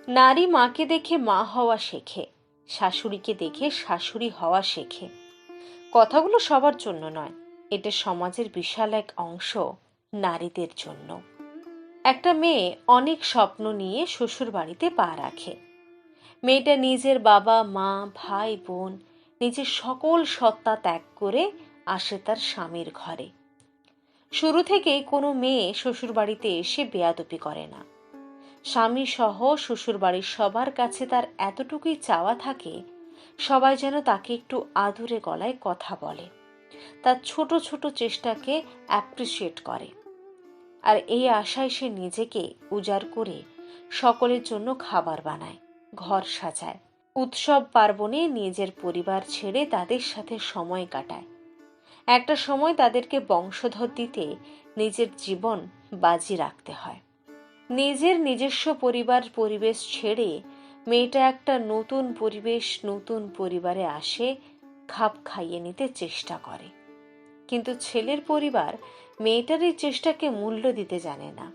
নারী মাকে দেখে মা হওয়া শেখে, শাশুড়িকে দেখে শাশুড়ি হওয়া শেখে। কথাগুলো সবার জন্য নয়, এটা সমাজের বিশাল এক অংশ নারীদের জন্য। একটা মেয়ে অনেক স্বপ্ন নিয়ে শ্বশুর বাড়িতে পা রাখে। মেয়েটা নিজের বাবা মা ভাই বোন নিজের সকল সত্তা ত্যাগ করে আসে তার স্বামীর ঘরে। শুরু থেকেই কোনো মেয়ে শ্বশুর বাড়িতে এসে বেয়াদপি করে না। স্বামী সহ শ্বশুর বাড়ির সবার কাছে তার এতটুকুই চাওয়া থাকে, সবাই যেন তাকে একটু আদুরে গলায় কথা বলে, তার ছোট ছোট চেষ্টাকে অ্যাপ্রিসিয়েট করে। আর এই আশায় সে নিজেকে উজাড় করে সকলের জন্য খাবার বানায়, ঘর সাজায়, উৎসব পার্বণে নিজের পরিবার ছেড়ে তাদের সাথে সময় কাটায়। একটা সময় তাদেরকে বংশধর দিতে নিজের জীবন বাজি রাখতে হয়। নিজের নিজস্ব পরিবেশ ছেড়ে মেয়েটা একটা নতুন পরিবেশ, নতুন পরিবারে আসে, খাপ খাইয়ে নিতে চেষ্টা করে। কিন্তু ছেলের পরিবার মেয়েটার এই চেষ্টাকে মূল্য দিতে জানে না।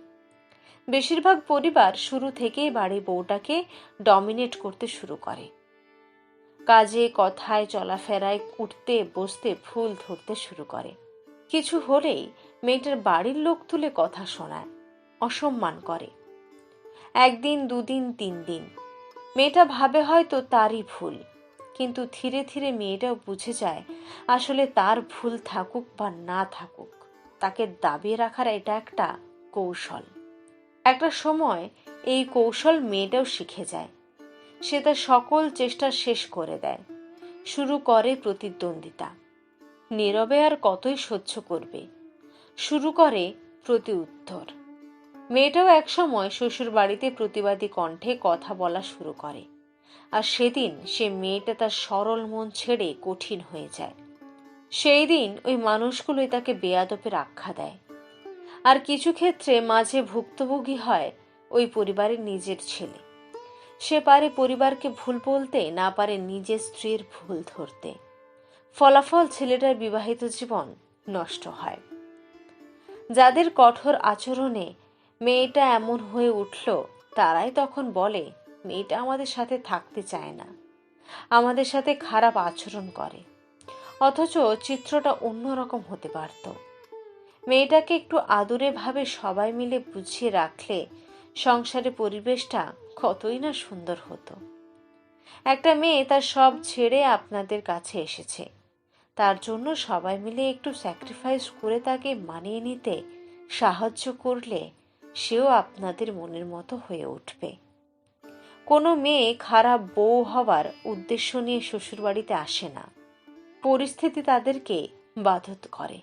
বেশিরভাগ পরিবার শুরু থেকেই বাড়ি বউটাকে ডমিনেট করতে শুরু করে। কাজে কথায় চলাফেরায় উঠতে বসতে ভুল ধরতে শুরু করে। কিছু হলেই মেয়েটার বাড়ির লোক তুলে কথা শোনায়, অসম্মান করে। একদিন, দুদিন, 3 দিন মেয়েটা ভাবে হয়তো তারই ভুল, কিন্তু ধীরে ধীরে মেয়েটাও বুঝে যায় আসলে তার ভুল থাকুক বা না থাকুক, তাকে দাবিয়ে রাখার এটা একটা কৌশল। একটা সময় এই কৌশল মেয়েটাও শিখে যায়। সে তার সকল চেষ্টা শেষ করে দেয়, শুরু করে প্রতিদ্বন্দ্বিতা। নীরবে আর কতই সহ্য করবে, শুরু করে প্রতি উত্তর। মেয়েটাও একসময় শ্বশুর বাড়িতে প্রতিবাদী কণ্ঠে কথা বলা শুরু করে। আর সেদিন সে মেয়েটা তার সরল মন ছেড়ে কঠিন হয়ে যায়। সেই দিন ওই মানুষগুলোই তাকে বেয়াদপের আখ্যা দেয়। আর কিছু ক্ষেত্রে মাঝে ভুক্তভোগী হয় ওই পরিবারের নিজের ছেলে। সে পারে পরিবারকে ভুল বলতে, না পারে নিজের স্ত্রীর ভুল ধরতে। ফলাফল ছেলেটার বিবাহিত জীবন নষ্ট হয়। যাদের কঠোর আচরণে মেয়েটা এমন হয়ে উঠল, তারাই তখন বলে মেয়েটা আমাদের সাথে থাকতে চায় না, আমাদের সাথে খারাপ আচরণ করে। অথচ চিত্রটা অন্যরকম হতে পারত। মেয়েটাকে একটু আদুরে ভাবে সবাই মিলে বুঝিয়ে রাখলে সংসারের পরিবেশটা কতই না সুন্দর হতো। একটা মেয়ে তার সব ছেড়ে আপনাদের কাছে এসেছে, তার জন্য সবাই মিলে একটু স্যাক্রিফাইস করে তাকে মানিয়ে নিতে সাহায্য করলে সেও আপনাদের মনের মতো হয়ে উঠবে। কোনো মেয়ে খারাপ বউ হওয়ার উদ্দেশ্য নিয়ে শ্বশুরবাড়িতে আসে না, পরিস্থিতি তাদেরকে বাধ্য করে।